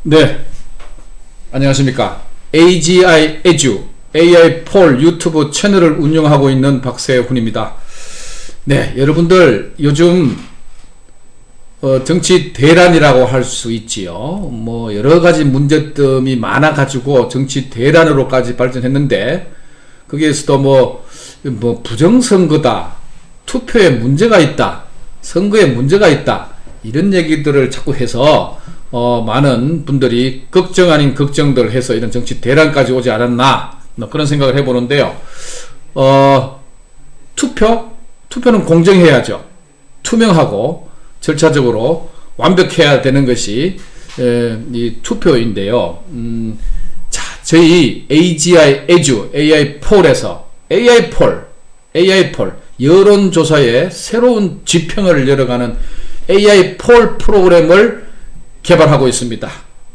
네, 안녕하십니까. AGI 에듀 AI 폴 유튜브 채널을 운영하고 있는 박세훈입니다. 네, 여러분들 요즘 정치 대란이라고 할 수 있지요. 뭐 여러가지 문제점이 많아가지고 정치 대란으로까지 발전했는데, 거기에서도 뭐 부정선거다, 투표에 문제가 있다, 선거에 문제가 있다, 이런 얘기들을 자꾸 해서 많은 분들이 걱정 아닌 걱정들 해서 이런 정치 대란까지 오지 않았나, 그런 생각을 해보는데요. 투표는 공정해야죠. 투명하고 절차적으로 완벽해야 되는 것이 이 투표인데요. 자, 저희 AGI 에듀 AI 폴에서 AI 폴 여론조사의 새로운 지평을 열어가는 AI 폴 프로그램을 개발하고 있습니다.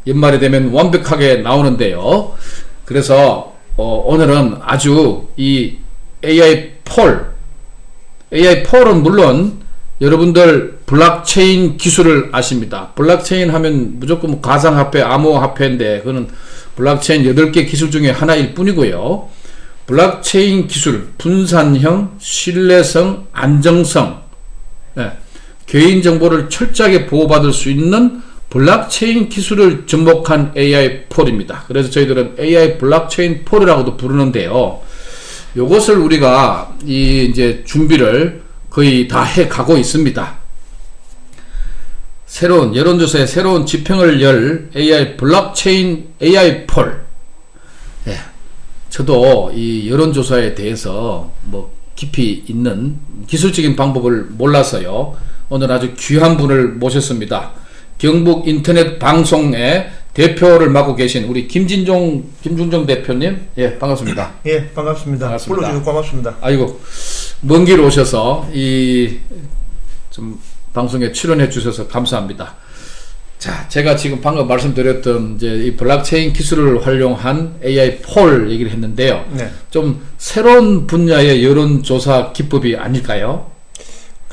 연말이 되면 완벽하게 나오는데요. 그래서 오늘은 아주 이 AI 폴은 물론 여러분들 블록체인 기술을 아십니다. 블록체인 하면 무조건 가상화폐, 암호화폐인데 그거는 블록체인 8개 기술 중에 하나일 뿐이고요. 블록체인 기술, 분산형, 신뢰성, 안정성, 개인정보를 철저하게 보호받을 수 있는 블록체인 기술을 접목한 AI 폴입니다. 그래서 저희들은 AI 블록체인 폴이라고도 부르는데요. 요것을 우리가 이제 준비를 거의 다 해 가고 있습니다. 새로운 여론조사의 새로운 지평을 열 AI 블록체인 AI 폴. 저도 이 여론조사에 대해서 뭐 깊이 있는 기술적인 방법을 몰라서요. 오늘 아주 귀한 분을 모셨습니다. 경북 인터넷 방송의 대표를 맡고 계신 우리 김준종 대표님, 반갑습니다. 예, 반갑습니다. 불러주셔서 고맙습니다. 아이고, 먼 길 오셔서 좀 방송에 출연해 주셔서 감사합니다. 자, 제가 지금 방금 말씀드렸던 이제 이 블록체인 기술을 활용한 AI 폴 얘기를 했는데요. 네. 좀 새로운 분야의 여론조사 기법이 아닐까요?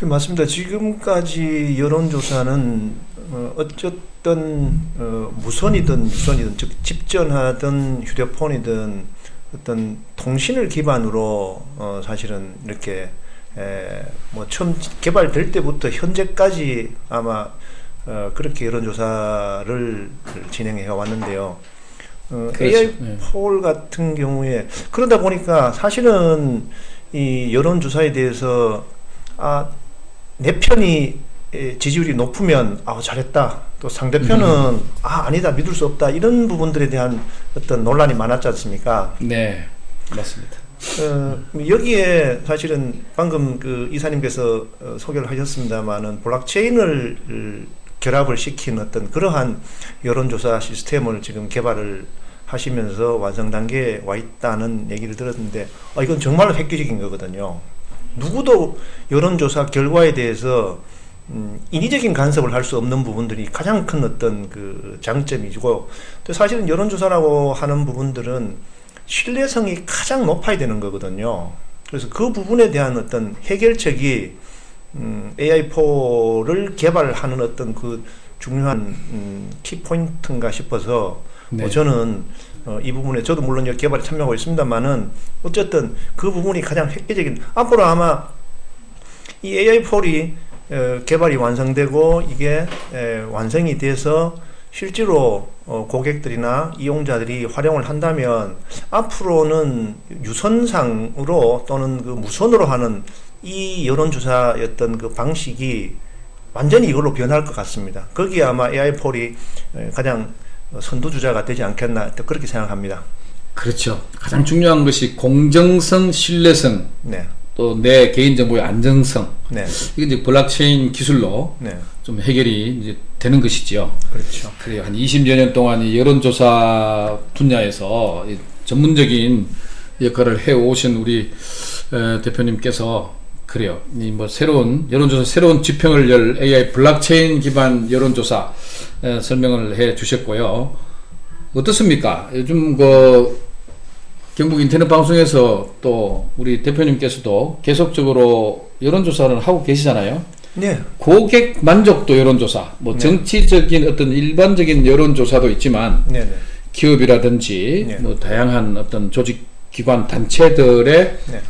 맞습니다. 지금까지 여론조사는 어쨌든 무선이든 유선이든, 즉 집전하든 휴대폰이든 어떤 통신을 기반으로 사실은 이렇게 처음 개발될 때부터 현재까지 아마 그렇게 여론조사를 진행해 왔는데요. 그렇죠. AI 폴 같은 경우에 그러다 보니까 사실은 이 여론조사에 대해서 내 편이 지지율이 높으면 잘했다, 또 상대편은 아니다, 믿을 수 없다, 이런 부분들에 대한 어떤 논란이 많았지 않습니까? 네, 맞습니다. 여기에 사실은 방금 그 이사님께서 소개를 하셨습니다만은 블록체인을 결합을 시킨 어떤 그러한 여론조사 시스템을 지금 개발을 하시면서 완성 단계에 와 있다는 얘기를 들었는데, 이건 정말로 획기적인 거거든요. 누구도 여론조사 결과에 대해서 인위적인 간섭을 할 수 없는 부분들이 가장 큰 어떤 그 장점이고, 또 사실은 여론조사라고 하는 부분들은 신뢰성이 가장 높아야 되는 거거든요. 그래서 그 부분에 대한 어떤 해결책이 AI4를 개발하는 어떤 그 중요한 키포인트인가 싶어서, 네. 저는 이 부분에 저도 물론 개발에 참여하고 있습니다만은 어쨌든 그 부분이 가장 획기적인, 앞으로 아마 이 AI4이 개발이 완성되고 이게 완성이 돼서 실제로 고객들이나 이용자들이 활용을 한다면 앞으로는 유선상으로 또는 그 무선으로 하는 이 여론조사였던 그 방식이 완전히 이걸로 변할 것 같습니다. 거기에 아마 AI4이 가장 선두주자가 되지 않겠나, 그렇게 생각합니다. 그렇죠. 가장 중요한 것이 공정성, 신뢰성, 네. 또 내 개인정보의 안정성. 네. 이게 이제 블록체인 기술로 네. 좀 해결이 이제 되는 것이죠. 그렇죠. 그래요. 한 20여 년 동안 이 여론조사 분야에서 이 전문적인 역할을 해오신 우리 대표님께서, 그래요. 이 뭐 새로운 여론조사, 새로운 지평을 열 AI 블록체인 기반 여론조사 설명을 해 주셨고요. 어떻습니까? 요즘 경북 인터넷 방송에서 또 우리 대표님께서도 계속적으로 여론조사를 하고 계시잖아요. 네. 고객 만족도 여론조사, 뭐 네. 정치적인 어떤 일반적인 여론조사도 있지만 네, 네. 기업이라든지 네. 뭐 다양한 어떤 조직 기관 단체들의 네.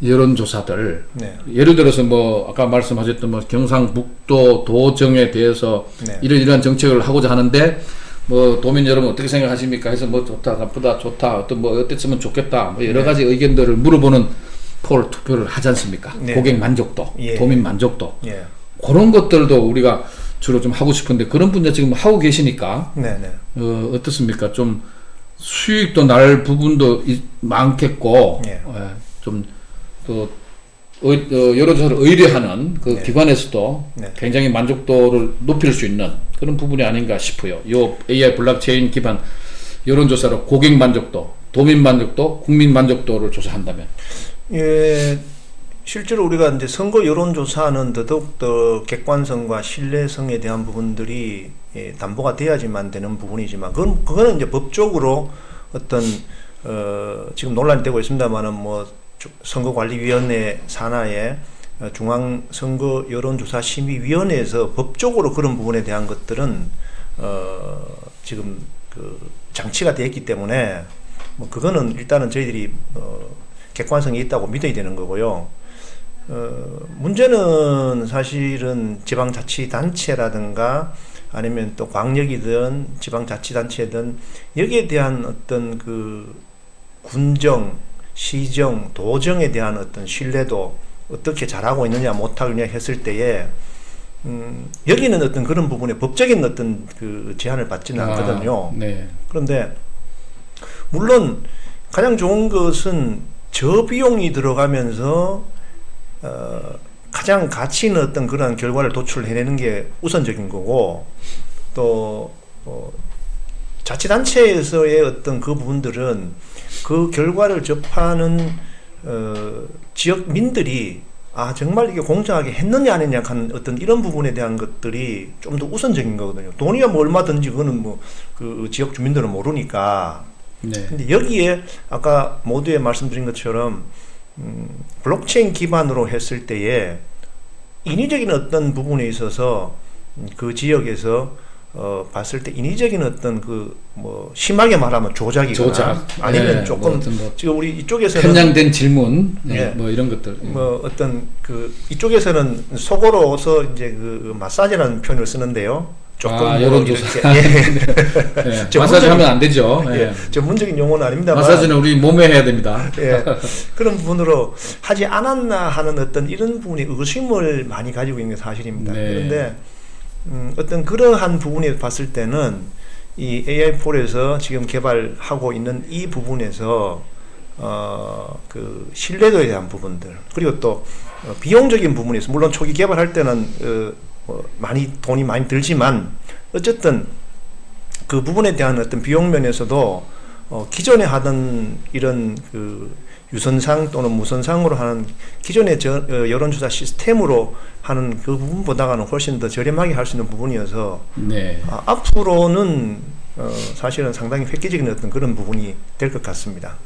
여론조사들, 네. 예를 들어서 뭐 아까 말씀하셨던 뭐 경상북도 도정에 대해서 네. 이러이러한 정책을 하고자 하는데 뭐 도민 여러분 어떻게 생각하십니까 해서 뭐 좋다 나쁘다 좋다 어떤 뭐 어땠으면 좋겠다 뭐 여러 네. 가지 의견들을 물어보는 폴 투표를 하지 않습니까? 네. 고객 만족도, 예. 도민 만족도 예. 그런 것들도 우리가 주로 좀 하고 싶은데 그런 분야 지금 하고 계시니까 네, 네. 어떻습니까? 좀 수익도 날 부분도 많겠고 예. 좀 또 여론조사를 의뢰하는 그 네. 기관에서도 네. 굉장히 만족도를 높일 수 있는 그런 부분이 아닌가 싶어요. 요 AI 블록체인 기반 여론조사로 고객 만족도, 도민 만족도, 국민 만족도를 조사한다면. 예, 실제로 우리가 이제 선거 여론조사는 더더욱 더 객관성과 신뢰성에 대한 부분들이 담보가 돼야지만 되는 부분이지만 그거는 이제 법적으로 어떤 지금 논란이 되고 있습니다만은 뭐 선거관리위원회 산하의 중앙선거 여론조사심의위원회에서 법적으로 그런 부분에 대한 것들은 지금 그 장치가 되어 있기 때문에 뭐 그거는 일단은 저희들이 객관성이 있다고 믿어야 되는 거고요. 문제는 사실은 지방자치단체라든가 아니면 또 광역이든 지방자치단체든 여기에 대한 어떤 그 군정, 시정, 도정에 대한 어떤 신뢰도 어떻게 잘하고 있느냐 못하고 있느냐 했을 때에 여기는 어떤 그런 부분에 법적인 어떤 그 제한을 받지는 않거든요. 네. 그런데 물론 가장 좋은 것은 저비용이 들어가면서 가장 가치 있는 어떤 그런 결과를 도출해내는 게 우선적인 거고 또 자치단체에서의 어떤 그 부분들은 그 결과를 접하는 지역민들이 정말 이게 공정하게 했느냐 안 했느냐 하는 어떤 이런 부분에 대한 것들이 좀 더 우선적인 거거든요. 돈이야 뭐 얼마든지 그거는 뭐 그 지역 주민들은 모르니까. 네. 근데 여기에 아까 모두에 말씀드린 것처럼 블록체인 기반으로 했을 때에 인위적인 어떤 부분에 있어서 그 지역에서 봤을 때 인위적인 어떤 그 뭐 심하게 말하면 조작 아니면 네, 조금 뭐 지금 우리 이쪽에서는 편향된 질문 네. 뭐 이런 것들 뭐 어떤 그 이쪽에서는 속어로서 이제 그 마사지라는 표현을 쓰는데요. 조금 뭐 여론조사. 이렇게 네. 마사지 하면 안 되죠. 예, 전문적인 용어는 아닙니다만 마사지는 우리 몸에 해야 됩니다. 예, 그런 부분으로 하지 않았나 하는 어떤 이런 부분에 의심을 많이 가지고 있는 게 사실입니다. 네. 그런데 어떤 그러한 부분에 봤을 때는 이 AI폴에서 지금 개발하고 있는 이 부분에서 그 신뢰도에 대한 부분들 그리고 또 비용적인 부분에서 물론 초기 개발할 때는 돈이 많이 들지만 어쨌든 그 부분에 대한 어떤 비용 면에서도 기존에 하던 이런 그 유선상 또는 무선상으로 하는 기존의 여론조사 시스템으로 하는 그 부분보다는 훨씬 더 저렴하게 할 수 있는 부분이어서 네. 앞으로는 사실은 상당히 획기적인 어떤 그런 부분이 될 것 같습니다.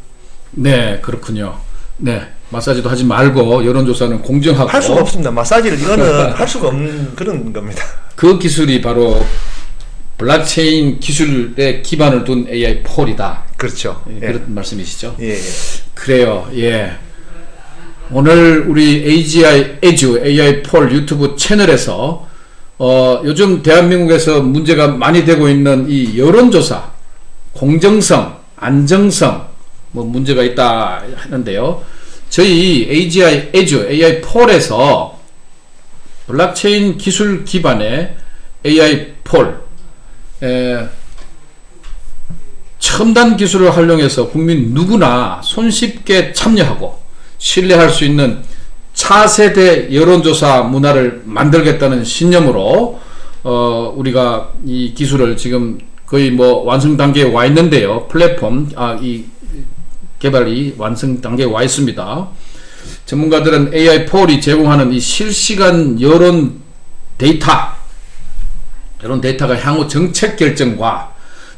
네, 그렇군요. 네, 마사지도 하지 말고 여론조사는 공정하고 할 수가 없습니다. 마사지를 이거는 할 수가 없는 그런 겁니다. 그 기술이 바로 블록체인 기술에 기반을 둔 AI 폴이다. 그렇죠. 예, 그런 말씀이시죠? 예, 예. 그래요. 예. 오늘 우리 AGI 에듀 AI 폴 유튜브 채널에서 요즘 대한민국에서 문제가 많이 되고 있는 이 여론조사 공정성, 안정성 뭐 문제가 있다 하는데요. 저희 AGI 에듀 AI 폴에서 블록체인 기술 기반의 AI 폴 첨단 기술을 활용해서 국민 누구나 손쉽게 참여하고 신뢰할 수 있는 차세대 여론조사 문화를 만들겠다는 신념으로 우리가 이 기술을 지금 거의 뭐 완성 단계에 와 있는데요. 플랫폼 이 개발이 완성 단계에 와 있습니다. 전문가들은 AI 폴이 제공하는 이 실시간 여론 데이터가 향후 정책 결정과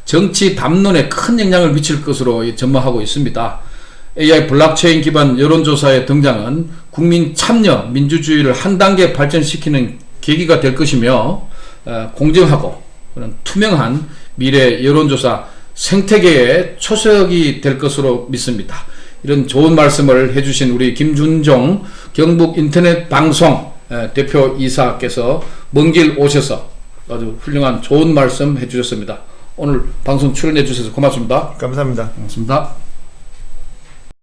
정치 담론에 큰 영향을 미칠 것으로 전망하고 있습니다. AI 블록체인 기반 여론조사의 등장은 국민 참여, 민주주의를 한 단계 발전시키는 계기가 될 것이며 공정하고 그런 투명한 미래 여론조사 생태계의 초석이 될 것으로 믿습니다. 이런 좋은 말씀을 해주신 우리 김준종 경북 인터넷 방송 대표이사께서 먼 길 오셔서 아주 훌륭한 좋은 말씀 해주셨습니다. 오늘 방송 출연해 주셔서 고맙습니다. 감사합니다. 고맙습니다.